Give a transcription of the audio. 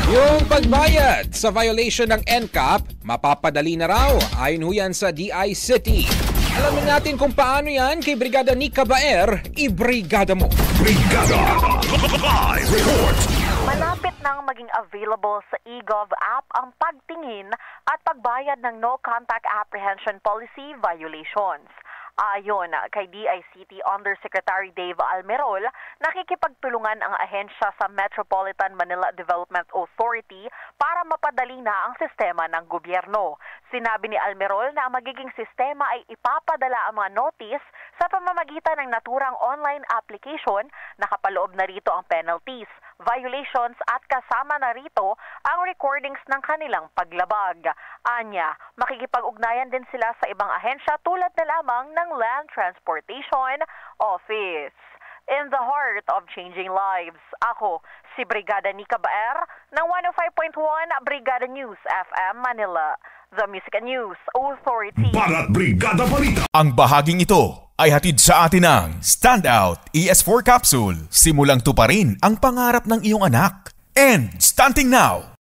Yung pagbayad sa violation ng NCAP, mapapadali na raw ayon ho yan sa DI-City. Alamin natin kung paano yan kay Brigada Nika Baer, i-brigada mo. Brigada Live Report. Malapit nang maging available sa eGov app ang pagtingin at pagbayad ng No Contact Apprehension Policy violations. Ayon kay DI-City Undersecretary Dave Almerol, nakikipagtulungan ang ahensya sa Metropolitan Manila Development Authority para mapadali na ang sistema ng gobyerno. Sinabi ni Almerol na ang magiging sistema ay ipapadala ang mga notice sa pamamagitan ng naturang online application. Nakapaloob na rito ang penalties, violations at kasama na rito ang recordings ng kanilang paglabag. Anya, makikipag-ugnayan din sila sa ibang ahensya tulad na lamang ng Land Transportation Office. In the heart of changing lives, ako si Brigada Nika Baer ng 105.1 Brigada News FM Manila, the Music and News Authority. Barat Brigada Balita. Ang bahaging ito ay hatid sa atin ng Standout ES4 Capsule. Simulang tuparin ang pangarap ng iyong anak. And starting now,